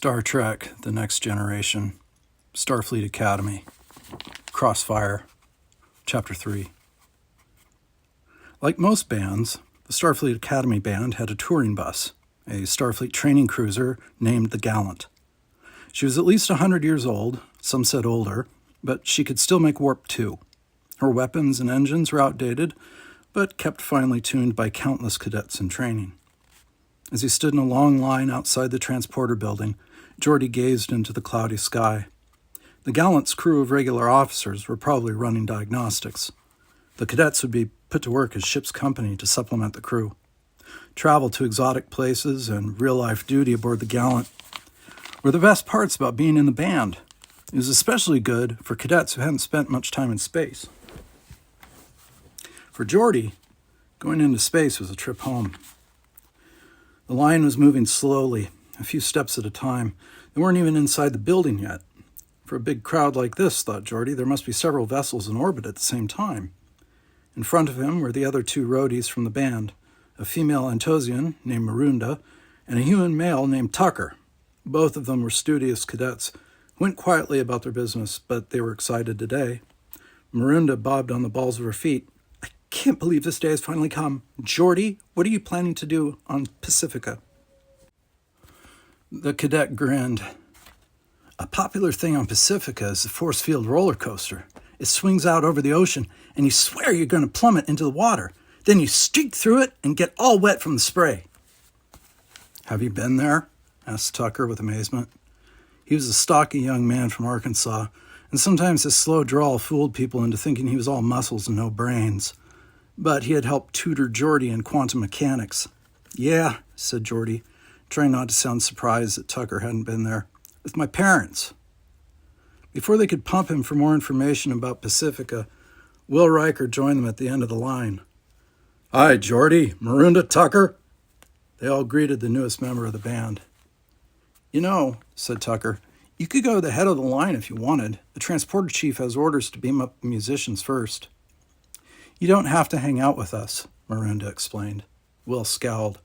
Star Trek: The Next Generation, Starfleet Academy, Crossfire, Chapter 3. Like most bands, the Starfleet Academy band had a touring bus, a Starfleet training cruiser named the Gallant. She was at least 100 years old, some said older, but she could still make warp 2. Her weapons and engines were outdated, but kept finely tuned by countless cadets in training. As he stood in a long line outside the transporter building, Geordi gazed into the cloudy sky. The Gallant's crew of regular officers were probably running diagnostics. The cadets would be put to work as ship's company to supplement the crew. Travel to exotic places and real-life duty aboard the Gallant were the best parts about being in the band. It was especially good for cadets who hadn't spent much time in space. For Geordi, going into space was a trip home. The line was moving slowly, a few steps at a time. They weren't even inside the building yet. For a big crowd like this, thought Geordi, there must be several vessels in orbit at the same time. In front of him were the other two roadies from the band, a female Antosian named Marunda and a human male named Tucker. Both of them were studious cadets who went quietly about their business, but they were excited today. Marunda bobbed on the balls of her feet. I can't believe this day has finally come. Geordi, what are you planning to do on Pacifica? The cadet grinned. A popular thing on Pacifica is the force field roller coaster. It swings out over the ocean, and you swear you're going to plummet into the water. Then you streak through it and get all wet from the spray. Have you been there? Asked Tucker with amazement. He was a stocky young man from Arkansas, and sometimes his slow drawl fooled people into thinking he was all muscles and no brains. But he had helped tutor Geordi in quantum mechanics. Yeah, said Geordi, trying not to sound surprised that Tucker hadn't been there. With my parents. Before they could pump him for more information about Pacifica, Will Riker joined them at the end of the line. Hi, Geordi, Marunda, Tucker. They all greeted the newest member of the band. You know, said Tucker, you could go to the head of the line if you wanted. The transporter chief has orders to beam up the musicians first. You don't have to hang out with us, Marunda explained. Will scowled.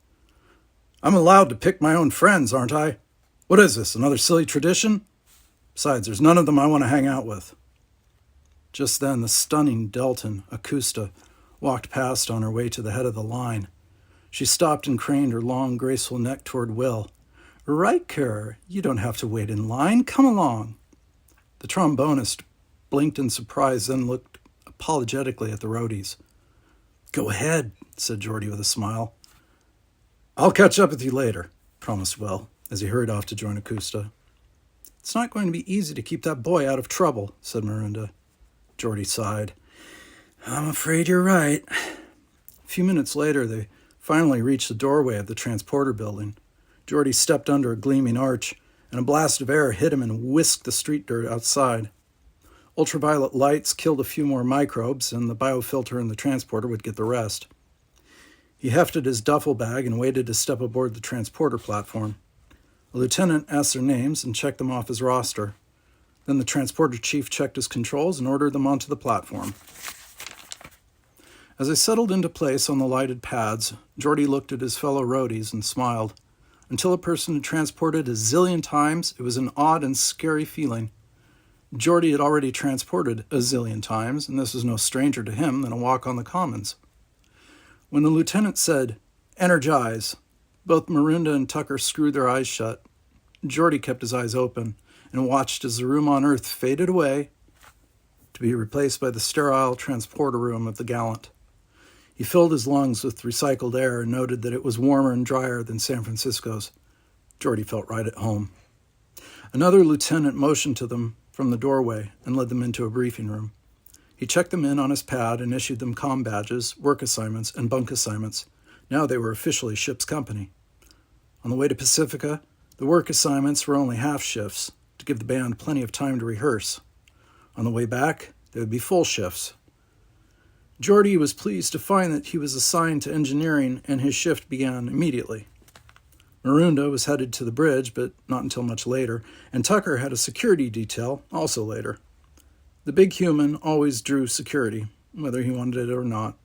I'm allowed to pick my own friends, aren't I? What is this, another silly tradition? Besides, there's none of them I want to hang out with. Just then, the stunning Delton, Akusta, walked past on her way to the head of the line. She stopped and craned her long, graceful neck toward Will. Riker, you don't have to wait in line. Come along. The trombonist blinked in surprise, then looked apologetically at the roadies. Go ahead, said Geordi with a smile. I'll catch up with you later, promised Will, as he hurried off to join Akusta. It's not going to be easy to keep that boy out of trouble, said Marunda. Geordi sighed. I'm afraid you're right. A few minutes later, they finally reached the doorway of the transporter building. Geordi stepped under a gleaming arch, and a blast of air hit him and whisked the street dirt outside. Ultraviolet lights killed a few more microbes, and the biofilter in the transporter would get the rest. He hefted his duffel bag and waited to step aboard the transporter platform. A lieutenant asked their names and checked them off his roster. Then the transporter chief checked his controls and ordered them onto the platform. As they settled into place on the lighted pads, Geordi looked at his fellow roadies and smiled. Until a person had transported a zillion times, it was an odd and scary feeling. Geordi had already transported a zillion times, and this was no stranger to him than a walk on the commons. When the lieutenant said, "Energize," both Marunda and Tucker screwed their eyes shut. Geordi kept his eyes open and watched as the room on Earth faded away to be replaced by the sterile transporter room of the Gallant. He filled his lungs with recycled air and noted that it was warmer and drier than San Francisco's. Geordi felt right at home. Another lieutenant motioned to them from the doorway and led them into a briefing room. He checked them in on his pad and issued them comm badges, work assignments, and bunk assignments. Now they were officially ship's company. On the way to Pacifica, the work assignments were only half shifts to give the band plenty of time to rehearse. On the way back, they would be full shifts. Geordi was pleased to find that he was assigned to engineering, and his shift began immediately. Marunda was headed to the bridge, but not until much later, and Tucker had a security detail, also later. The big human always drew security, whether he wanted it or not.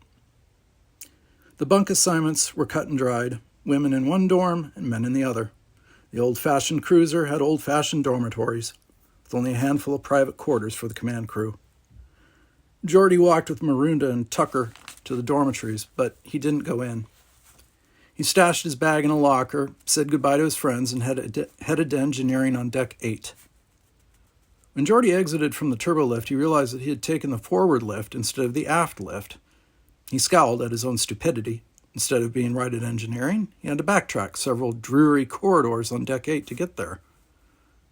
The bunk assignments were cut and dried, women in one dorm and men in the other. The old-fashioned cruiser had old-fashioned dormitories, with only a handful of private quarters for the command crew. Geordi walked with Marunda and Tucker to the dormitories, but he didn't go in. He stashed his bag in a locker, said goodbye to his friends, and headed to engineering on Deck 8. When Geordi exited from the turbolift, he realized that he had taken the forward lift instead of the aft lift. He scowled at his own stupidity. Instead of being right at engineering, he had to backtrack several dreary corridors on Deck 8 to get there.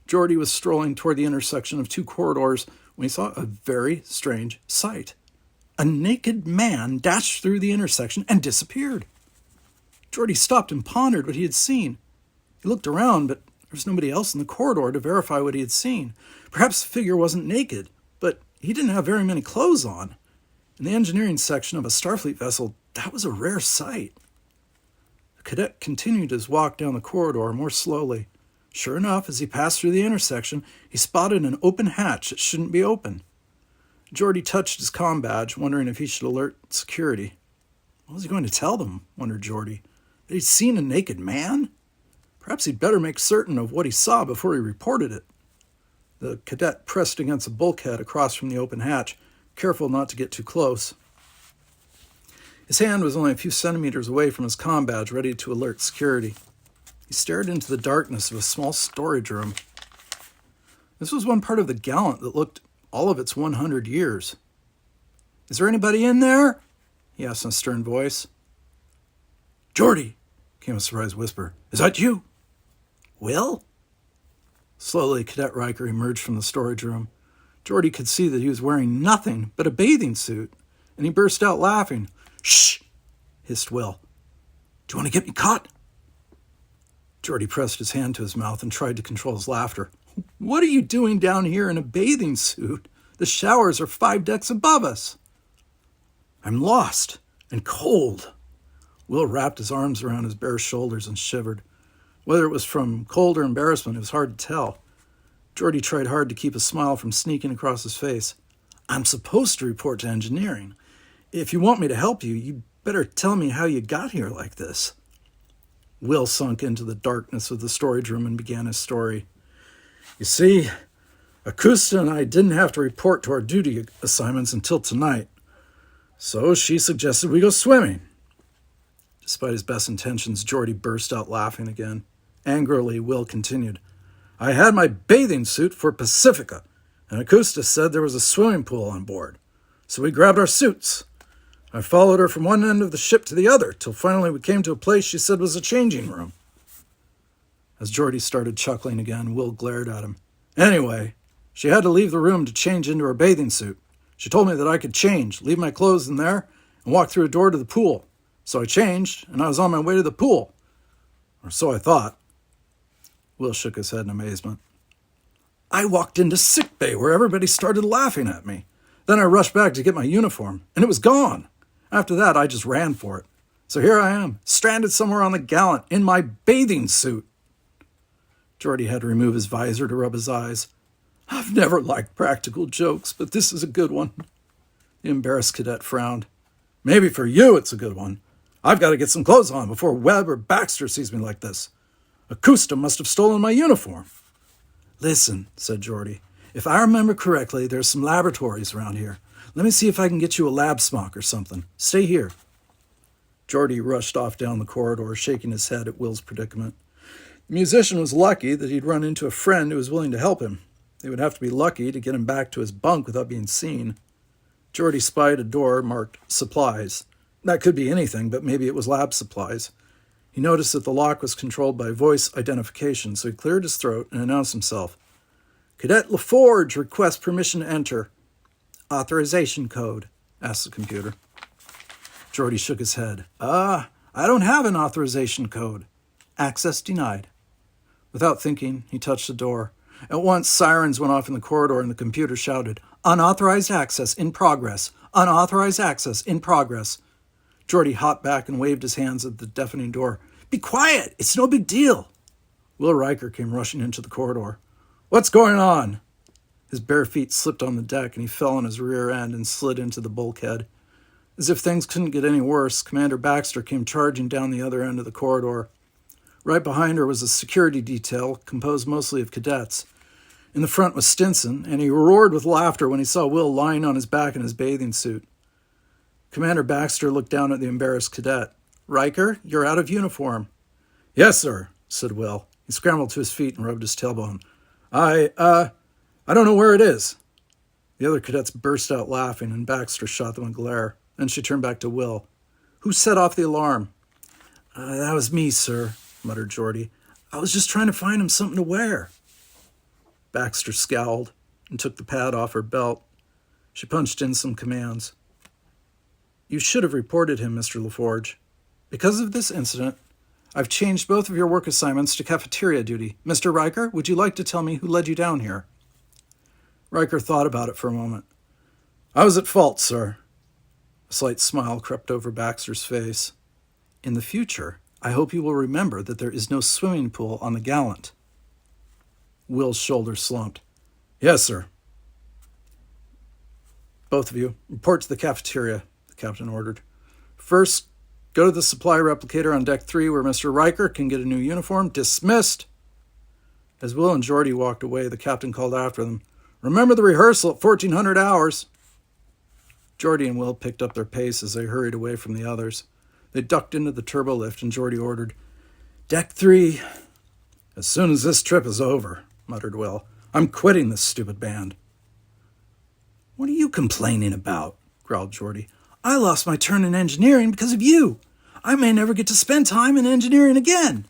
Geordi was strolling toward the intersection of two corridors when he saw a very strange sight. A naked man dashed through the intersection and disappeared. Geordi stopped and pondered what he had seen. He looked around, but there was nobody else in the corridor to verify what he had seen. Perhaps the figure wasn't naked, but he didn't have very many clothes on. In the engineering section of a Starfleet vessel, that was a rare sight. The cadet continued his walk down the corridor more slowly. Sure enough, as he passed through the intersection, he spotted an open hatch that shouldn't be open. Geordi touched his comm badge, wondering if he should alert security. What was he going to tell them, wondered Geordi? That he'd seen a naked man? Perhaps he'd better make certain of what he saw before he reported it. The cadet pressed against a bulkhead across from the open hatch, careful not to get too close. His hand was only a few centimeters away from his comm badge, ready to alert security. He stared into the darkness of a small storage room. This was one part of the Gallant that looked all of its 100 years. "Is there anybody in there?" he asked in a stern voice. "Geordi," came a surprised whisper. "Is that you?" "Will?" Slowly, Cadet Riker emerged from the storage room. Geordi could see that he was wearing nothing but a bathing suit, and he burst out laughing. "Shh!" hissed Will. "Do you want to get me caught?" Geordi pressed his hand to his mouth and tried to control his laughter. "What are you doing down here in a bathing suit? The showers are 5 decks above us." "I'm lost and cold." Will wrapped his arms around his bare shoulders and shivered. Whether it was from cold or embarrassment, it was hard to tell. Geordi tried hard to keep a smile from sneaking across his face. "I'm supposed to report to engineering. If you want me to help you, you'd better tell me how you got here like this." Will sunk into the darkness of the storage room and began his story. "You see, Akusta and I didn't have to report to our duty assignments until tonight, so she suggested we go swimming." Despite his best intentions, Geordi burst out laughing again. Angrily, Will continued, "I had my bathing suit for Pacifica, and Akusta said there was a swimming pool on board, so we grabbed our suits. I followed her from one end of the ship to the other, till finally we came to a place she said was a changing room." As Geordi started chuckling again, Will glared at him. "Anyway, she had to leave the room to change into her bathing suit. She told me that I could change, leave my clothes in there, and walk through a door to the pool. So I changed, and I was on my way to the pool. Or so I thought." Will shook his head in amazement. "I walked into sickbay where everybody started laughing at me. Then I rushed back to get my uniform, and it was gone. After that, I just ran for it. So here I am, stranded somewhere on the Gallant in my bathing suit." Geordi had to remove his visor to rub his eyes. "I've never liked practical jokes, but this is a good one." The embarrassed cadet frowned. "Maybe for you it's a good one. I've got to get some clothes on before Webb or Baxter sees me like this. Akusta must have stolen my uniform." "Listen," said Geordi, "if I remember correctly, there's some laboratories around here. Let me see if I can get you a lab smock or something. Stay here." Geordi rushed off down the corridor, shaking his head at Will's predicament. The musician was lucky that he'd run into a friend who was willing to help him. He would have to be lucky to get him back to his bunk without being seen. Geordi spied a door marked supplies. That could be anything, but maybe it was lab supplies. He noticed that the lock was controlled by voice identification, so he cleared his throat and announced himself. "Cadet LaForge requests permission to enter." "Authorization code?" asked the computer. Geordi shook his head. I don't have an authorization code." "Access denied." Without thinking, he touched the door. At once, sirens went off in the corridor and the computer shouted, "Unauthorized access in progress! Unauthorized access in progress!" Geordi hopped back and waved his hands at the deafening door. "Be quiet! It's no big deal!" Will Riker came rushing into the corridor. "What's going on?" His bare feet slipped on the deck and he fell on his rear end and slid into the bulkhead. As if things couldn't get any worse, Commander Baxter came charging down the other end of the corridor. Right behind her was a security detail composed mostly of cadets. In the front was Stinson, and he roared with laughter when he saw Will lying on his back in his bathing suit. Commander Baxter looked down at the embarrassed cadet. "Riker, you're out of uniform." "Yes, sir," said Will. He scrambled to his feet and rubbed his tailbone. I don't know where it is." The other cadets burst out laughing, and Baxter shot them a glare. Then she turned back to Will. "Who set off the alarm?" That was me, sir," muttered Geordi. "I was just trying to find him something to wear." Baxter scowled and took the pad off her belt. She punched in some commands. "You should have reported him, Mr. LaForge. Because of this incident, I've changed both of your work assignments to cafeteria duty. Mr. Riker, would you like to tell me who led you down here?" Riker thought about it for a moment. "I was at fault, sir." A slight smile crept over Baxter's face. "In the future, I hope you will remember that there is no swimming pool on the Gallant." Will's shoulders slumped. "Yes, sir." "Both of you, report to the cafeteria," the captain ordered. "First, go to the supply replicator on Deck 3 where Mr. Riker can get a new uniform. Dismissed." As Will and Geordi walked away, the captain called after them, "Remember the rehearsal at 1400 hours." Geordi and Will picked up their pace as they hurried away from the others. They ducked into the turbo lift, and Geordi ordered, "Deck 3. "As soon as this trip is over," muttered Will. "I'm quitting this stupid band." "What are you complaining about?" growled Geordi. "I lost my turn in engineering because of you. I may never get to spend time in engineering again."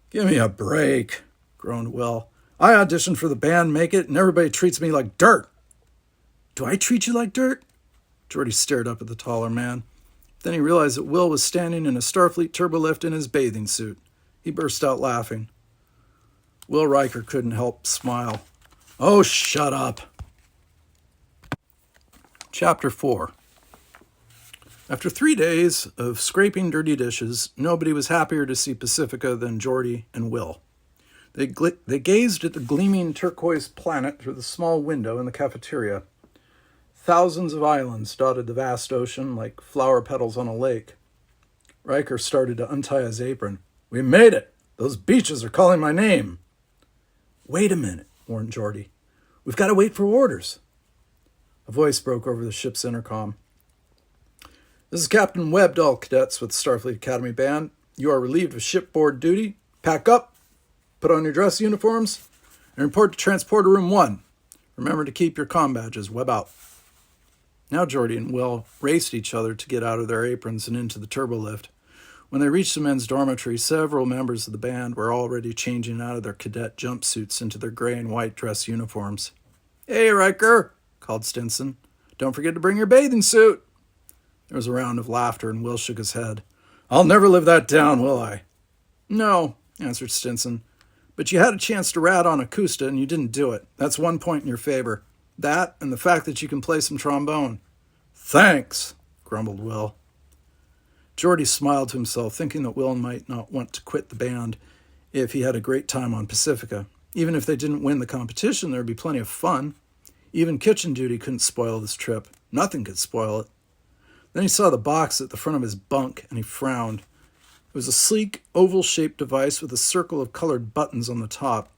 "Give me a break," groaned Will. "I auditioned for the band, make it, and everybody treats me like dirt." "Do I treat you like dirt?" Geordi stared up at the taller man. Then he realized that Will was standing in a Starfleet turbolift in his bathing suit. He burst out laughing. Will Riker couldn't help smile. "Oh, shut up." Chapter 4. After 3 days of scraping dirty dishes, nobody was happier to see Pacifica than Geordi and Will. They gazed at the gleaming turquoise planet through the small window in the cafeteria. Thousands of islands dotted the vast ocean like flower petals on a lake. Riker started to untie his apron. "We made it! Those beaches are calling my name!" "Wait a minute," warned Geordi. "We've got to wait for orders." A voice broke over the ship's intercom. "This is Captain Webb to all cadets with the Starfleet Academy Band. You are relieved of shipboard duty. Pack up, put on your dress uniforms, and report to Transporter Room 1. Remember to keep your comm badges. Webb out." Now Geordi and Will raced each other to get out of their aprons and into the turbolift. When they reached the men's dormitory, several members of the band were already changing out of their cadet jumpsuits into their gray and white dress uniforms. "Hey, Riker," called Stinson. "Don't forget to bring your bathing suit." There was a round of laughter, and Will shook his head. "I'll never live that down, will I?" "No," answered Stinson. "But you had a chance to rat on Akusta, and you didn't do it. That's one point in your favor. That, and the fact that you can play some trombone." "Thanks," grumbled Will. Geordi smiled to himself, thinking that Will might not want to quit the band if he had a great time on Pacifica. Even if they didn't win the competition, there would be plenty of fun. Even kitchen duty couldn't spoil this trip. Nothing could spoil it. Then he saw the box at the front of his bunk, and he frowned. It was a sleek, oval-shaped device with a circle of colored buttons on the top.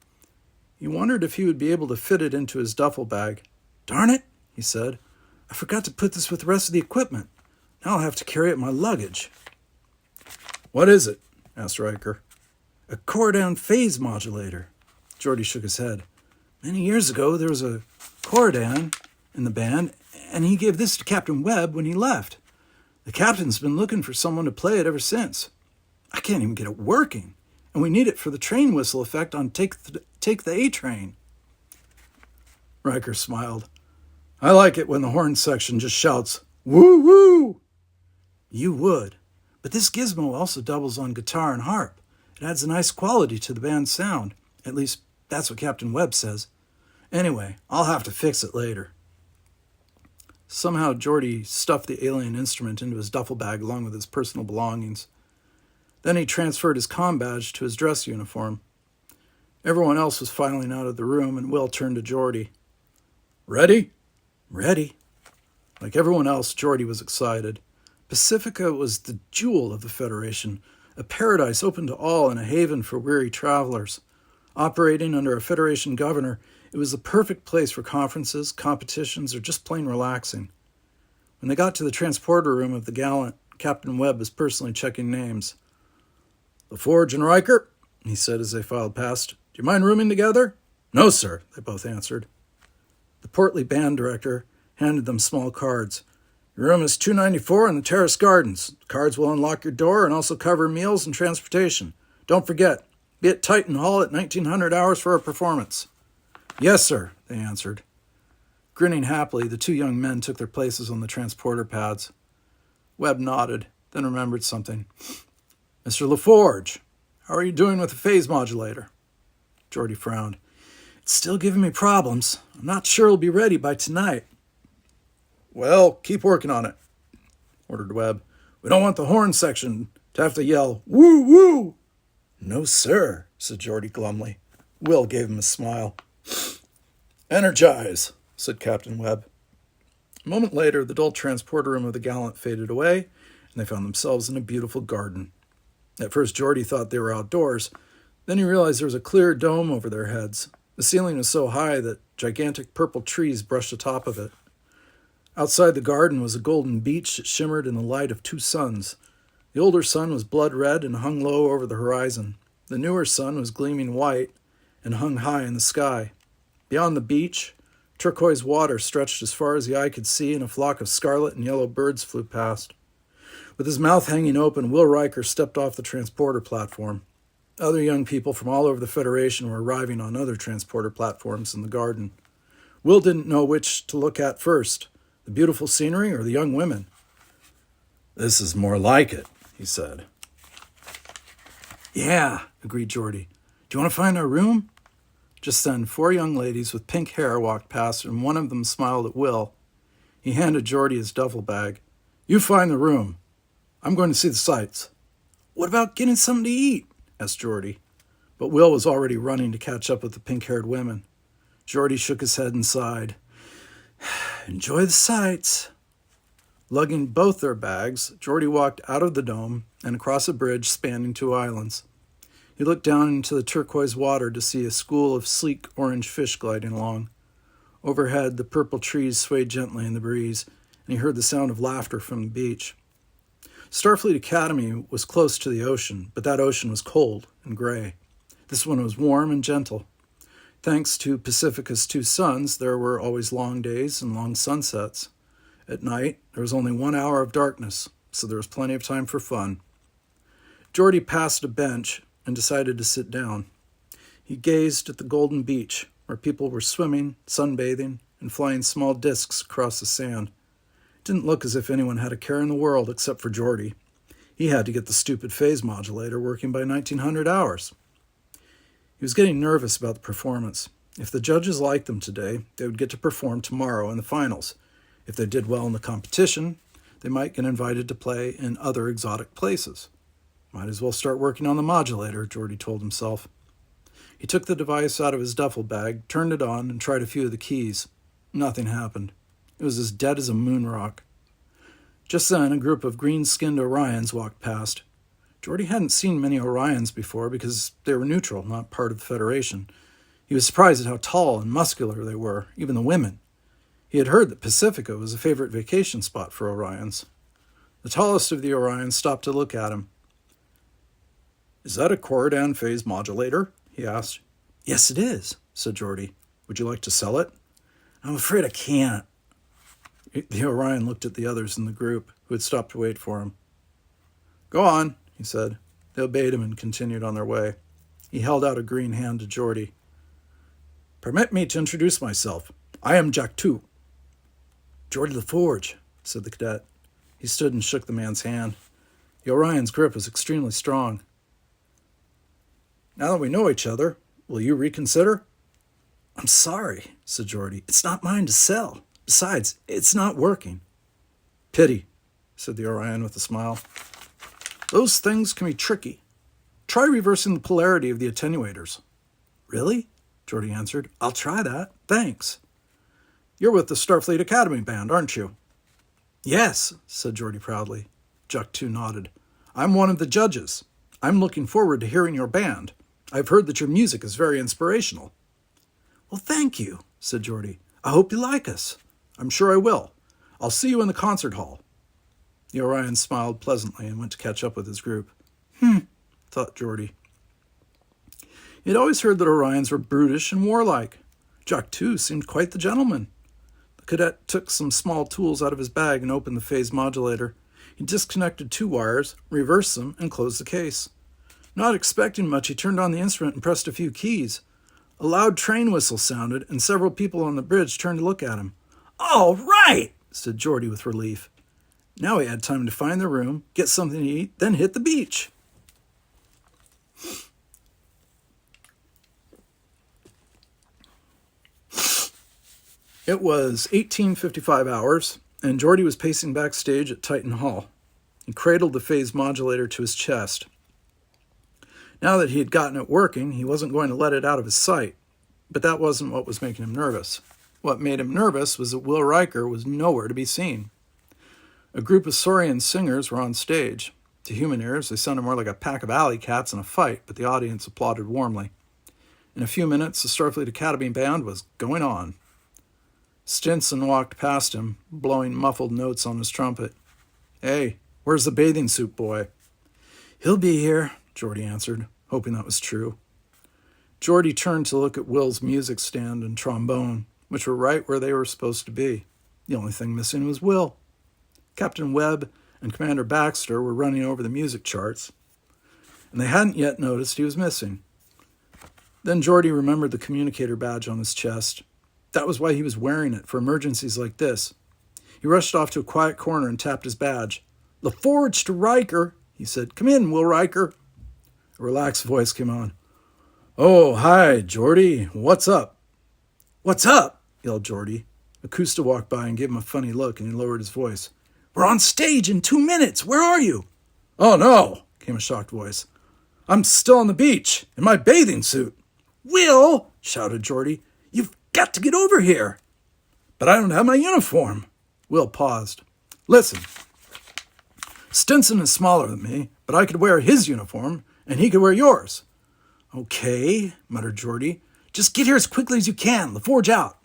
He wondered if he would be able to fit it into his duffel bag. "Darn it," he said. "I forgot to put this with the rest of the equipment. Now I'll have to carry it in my luggage." "What is it?" asked Riker. "A Coridan phase modulator." Geordi shook his head. "Many years ago, there was a Coridan in the band, and he gave this to Captain Webb when he left. The captain's been looking for someone to play it ever since. I can't even get it working, and we need it for the train whistle effect on Take the A-Train." Riker smiled. "I like it when the horn section just shouts, 'Woo woo!'" "You would. But this gizmo also doubles on guitar and harp. It adds a nice quality to the band's sound. At least, that's what Captain Webb says. Anyway, I'll have to fix it later." Somehow Geordi stuffed the alien instrument into his duffel bag along with his personal belongings. Then he transferred his comm badge to his dress uniform. Everyone else was filing out of the room, and Will turned to Geordi. "Ready?" "Ready." Like everyone else, Geordi was excited. Pacifica was the jewel of the Federation, a paradise open to all and a haven for weary travelers. Operating under a Federation governor, it was the perfect place for conferences, competitions, or just plain relaxing. When they got to the transporter room of the Gallant, Captain Webb was personally checking names. "LaForge and Riker," he said as they filed past. "Do you mind rooming together?" "No, sir," they both answered. The portly band director handed them small cards. "Your room is 294 in the Terrace Gardens. The cards will unlock your door and also cover meals and transportation. Don't forget, be at Titan Hall at 1900 hours for a performance." "Yes, sir," they answered. Grinning happily, the two young men took their places on the transporter pads. Webb nodded, then remembered something. "Mr. LaForge, how are you doing with the phase modulator?" Geordi frowned. "It's still giving me problems. I'm not sure it'll be ready by tonight." "Well, keep working on it," ordered Webb. "We don't want the horn section to have to yell, 'Woo, woo!'" "No, sir," said Geordi glumly. Will gave him a smile. "Energize," said Captain Webb. A moment later, the dull transporter room of the Gallant faded away, and they found themselves in a beautiful garden. At first, Geordi thought they were outdoors. Then he realized there was a clear dome over their heads. The ceiling was so high that gigantic purple trees brushed atop of it. Outside the garden was a golden beach that shimmered in the light of two suns. The older sun was blood red and hung low over the horizon. The newer sun was gleaming white and hung high in the sky. Beyond the beach, turquoise water stretched as far as the eye could see, and a flock of scarlet and yellow birds flew past. With his mouth hanging open, Will Riker stepped off the transporter platform. Other young people from all over the Federation were arriving on other transporter platforms in the garden. Will didn't know which to look at first, the beautiful scenery or the young women. "This is more like it," he said. "Yeah," agreed Geordi. "Do you want to find our room?" Just then, 4 young ladies with pink hair walked past, and one of them smiled at Will. He handed Geordi his duffel bag. "You find the room. I'm going to see the sights." "What about getting something to eat?" asked Geordi. But Will was already running to catch up with the pink-haired women. Geordi shook his head and sighed. "Enjoy the sights." Lugging both their bags, Geordi walked out of the dome and across a bridge spanning 2 islands. He looked down into the turquoise water to see a school of sleek orange fish gliding along. Overhead, the purple trees swayed gently in the breeze, and he heard the sound of laughter from the beach. Starfleet Academy was close to the ocean, but that ocean was cold and gray. This one was warm and gentle. Thanks to Pacifica's 2 suns, there were always long days and long sunsets. At night, there was only 1 hour of darkness, so there was plenty of time for fun. Geordi passed a bench and decided to sit down. He gazed at the golden beach, where people were swimming, sunbathing, and flying small discs across the sand. It didn't look as if anyone had a care in the world except for Geordi. He had to get the stupid phase modulator working by 1900 hours. He was getting nervous about the performance. If the judges liked them today, they would get to perform tomorrow in the finals. If they did well in the competition, they might get invited to play in other exotic places. Might as well start working on the modulator, Geordi told himself. He took the device out of his duffel bag, turned it on, and tried a few of the keys. Nothing happened. It was as dead as a moon rock. Just then, a group of green-skinned Orions walked past. Geordi hadn't seen many Orions before because they were neutral, not part of the Federation. He was surprised at how tall and muscular they were, even the women. He had heard that Pacifica was a favorite vacation spot for Orions. The tallest of the Orions stopped to look at him. "Is that a Corridan phase modulator?" he asked. "Yes, it is," said Geordi. "Would you like to sell it?" "I'm afraid I can't." The Orion looked at the others in the group, who had stopped to wait for him. "Go on," he said. They obeyed him and continued on their way. He held out a green hand to Geordi. "Permit me to introduce myself. I am Jack 2. "Geordi LaForge," said the cadet. He stood and shook the man's hand. The Orion's grip was extremely strong. "Now that we know each other, will you reconsider?" "I'm sorry," said Geordi. "It's not mine to sell. Besides, it's not working." "Pity," said the Orion with a smile. "Those things can be tricky. Try reversing the polarity of the attenuators." "Really?" Geordi answered. "I'll try that. Thanks." "You're with the Starfleet Academy band, aren't you?" "Yes," said Geordi proudly. Jack 2 nodded. "I'm one of the judges. I'm looking forward to hearing your band. I've heard that your music is very inspirational." "Well, thank you," said Geordie. "I hope you like us." "I'm sure I will. I'll see you in the concert hall." The Orion smiled pleasantly and went to catch up with his group. Thought Geordie. He had always heard that Orions were brutish and warlike. Jack, too, seemed quite the gentleman. The cadet took some small tools out of his bag and opened the phase modulator. He disconnected 2 wires, reversed them, and closed the case. Not expecting much, he turned on the instrument and pressed a few keys. A loud train whistle sounded, and several people on the bridge turned to look at him. "All right," said Geordie with relief. Now he had time to find the room, get something to eat, then hit the beach. It was 18:55 hours, and Geordie was pacing backstage at Titan Hall. He cradled the phase modulator to his chest. Now that he had gotten it working, he wasn't going to let it out of his sight. But that wasn't what was making him nervous. What made him nervous was that Will Riker was nowhere to be seen. A group of Saurian singers were on stage. To human ears, they sounded more like a pack of alley cats in a fight, but the audience applauded warmly. In a few minutes, the Starfleet Academy band was going on. Stinson walked past him, blowing muffled notes on his trumpet. "Hey, where's the bathing suit boy?" "He'll be here," Geordie answered, hoping that was true. Geordie turned to look at Will's music stand and trombone, which were right where they were supposed to be. The only thing missing was Will. Captain Webb and Commander Baxter were running over the music charts, and they hadn't yet noticed he was missing. Then Geordie remembered the communicator badge on his chest. That was why he was wearing it, for emergencies like this. He rushed off to a quiet corner and tapped his badge. "LaForge to Riker," he said. "Come in, Will Riker." A relaxed voice came on. "Oh, hi, Geordie. What's up?" "What's up?" yelled Geordie. Akusta walked by and gave him a funny look, and he lowered his voice. "We're on stage in 2 minutes. Where are you?" "Oh, no," came a shocked voice. "I'm still on the beach, in my bathing suit." "Will," shouted Geordie, "you've got to get over here." "But I don't have my uniform." Will paused. "Listen, Stinson is smaller than me, but I could wear his uniform, and he could wear yours." "Okay," muttered Geordie. "Just get here as quickly as you can. LaForge out."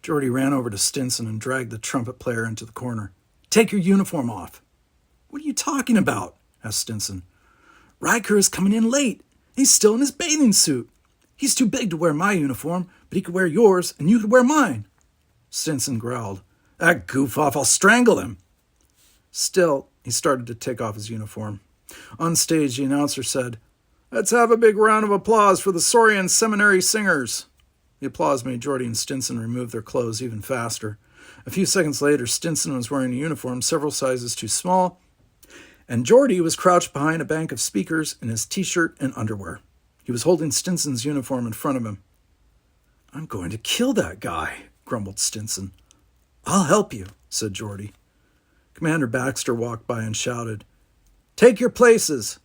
Geordie ran over to Stinson and dragged the trumpet player into the corner. "Take your uniform off." "What are you talking about?" asked Stinson. "Riker is coming in late. He's still in his bathing suit. He's too big to wear my uniform, but he could wear yours, and you could wear mine." Stinson growled. "That goof off, I'll strangle him." Still, he started to take off his uniform. On stage, the announcer said, "Let's have a big round of applause for the Saurian Seminary Singers." The applause made Geordie and Stinson remove their clothes even faster. A few seconds later, Stinson was wearing a uniform several sizes too small, and Geordie was crouched behind a bank of speakers in his t-shirt and underwear. He was holding Stinson's uniform in front of him. "I'm going to kill that guy," grumbled Stinson. "I'll help you," said Geordie. Commander Baxter walked by and shouted, "Take your places!"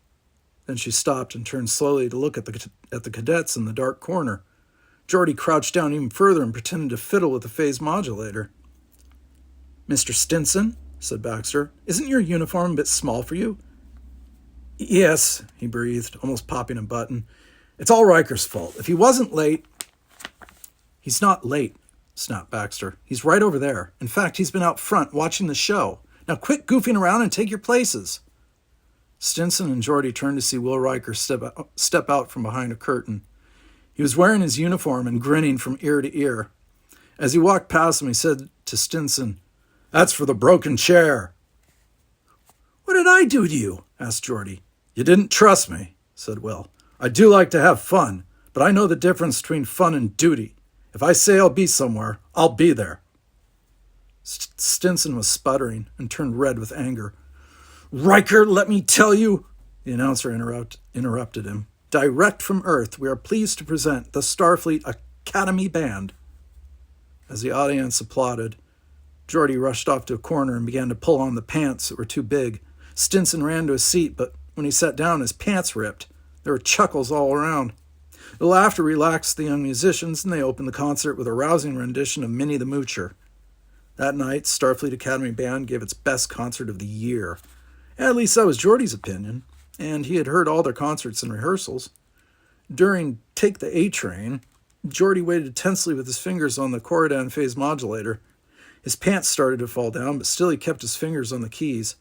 Then she stopped and turned slowly to look at the cadets in the dark corner. Geordie crouched down even further and pretended to fiddle with the phase modulator. "Mr. Stinson," said Baxter, "isn't your uniform a bit small for you?" "Yes," he breathed, almost popping a button. "It's all Riker's fault. If he wasn't late—" "He's not late," snapped Baxter. "He's right over there. In fact, he's been out front watching the show. Now quit goofing around and take your places." Stinson and Geordie turned to see Will Riker step out from behind a curtain. He was wearing his uniform and grinning from ear to ear. As he walked past him, he said to Stinson, "That's for the broken chair." "What did I do to you?" asked Geordie. "You didn't trust me," said Will. "I do like to have fun, but I know the difference between fun and duty. If I say I'll be somewhere, I'll be there." Stinson was sputtering and turned red with anger. "Riker, let me tell you," the announcer interrupted him. "Direct from Earth, we are pleased to present the Starfleet Academy Band." As the audience applauded, Geordie rushed off to a corner and began to pull on the pants that were too big. Stinson ran to his seat, but when he sat down, his pants ripped. There were chuckles all around. The laughter relaxed the young musicians, and they opened the concert with a rousing rendition of Minnie the Moocher. That night, Starfleet Academy Band gave its best concert of the year. At least that was Geordie's opinion. and he had heard all their concerts and rehearsals. During Take the A-Train, Geordi waited tensely with his fingers on the Corridan phase modulator. His pants started to fall down, but still he kept his fingers on the keys.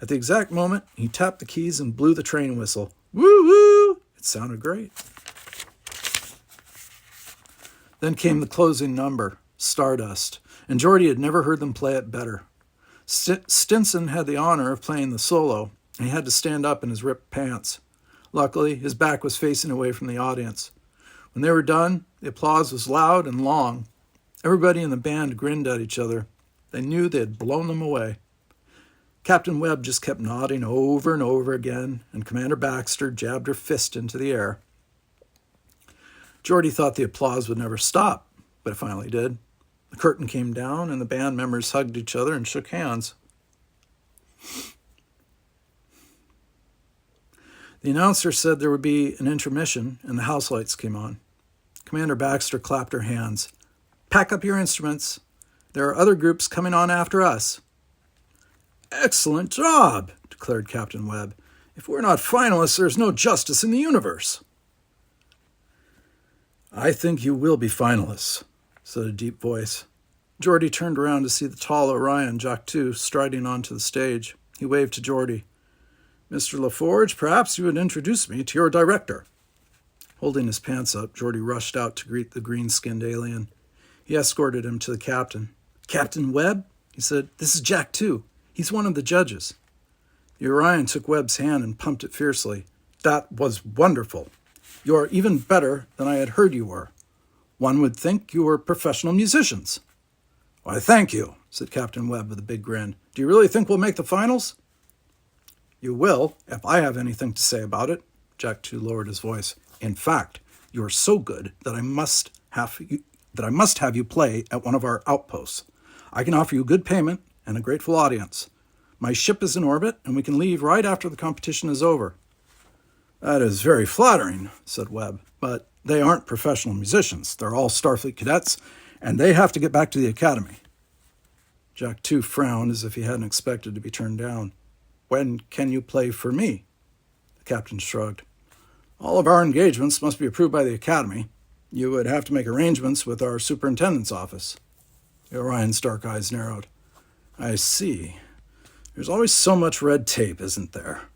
At the exact moment, he tapped the keys and blew the train whistle. Woo-woo! It sounded great. Then came the closing number, Stardust, and Geordi had never heard them play it better. Stinson had the honor of playing the solo, and he had to stand up in his ripped pants. Luckily, his back was facing away from the audience. When they were done, the applause was loud and long. Everybody in the band grinned at each other. They knew they had blown them away. Captain Webb just kept nodding over and over again, and Commander Baxter jabbed her fist into the air. Geordi thought the applause would never stop, but it finally did. The curtain came down, and the band members hugged each other and shook hands. The announcer said there would be an intermission, and the house lights came on. Commander Baxter clapped her hands. "Pack up your instruments. There are other groups coming on after us." "Excellent job," declared Captain Webb. "If we're not finalists, there's no justice in the universe." "I think you will be finalists," said a deep voice. Geordi turned around to see the tall Orion, Jack 2, striding onto the stage. He waved to Geordi. "Mr. LaForge, perhaps you would introduce me to your director." Holding his pants up, Geordi rushed out to greet the green-skinned alien. He escorted him to the captain. "Captain Webb," he said, "this is Jack 2. He's one of the judges." The Orion took Webb's hand and pumped it fiercely. "That was wonderful. You are even better than I had heard you were. One would think you were professional musicians." "Why, thank you," said Captain Webb with a big grin. "Do you really think we'll make the finals?" "You will, if I have anything to say about it." Jack 2 lowered his voice. "In fact, you are so good that I must have you play at one of our outposts. I can offer you good payment and a grateful audience. My ship is in orbit, and we can leave right after the competition is over." "That is very flattering," said Webb, "but they aren't professional musicians. They're all Starfleet cadets, and they have to get back to the academy." Jack 2 frowned as if he hadn't expected to be turned down. "When can you play for me?" The captain shrugged. "All of our engagements must be approved by the academy. You would have to make arrangements with our superintendent's office." The Orion's dark eyes narrowed. "I see. There's always so much red tape, isn't there?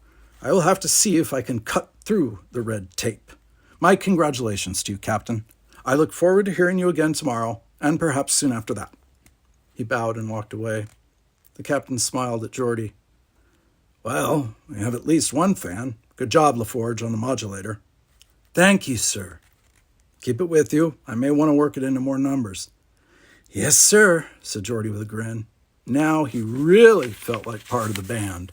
I will have to see if I can cut through the red tape. My congratulations to you, Captain. I look forward to hearing you again tomorrow, and perhaps soon after that." He bowed and walked away. The captain smiled at Geordi. "Well, we have at least one fan. Good job, LaForge, on the modulator." "Thank you, sir." "Keep it with you. I may want to work it into more numbers." "Yes, sir," said Geordi with a grin. Now he really felt like part of the band.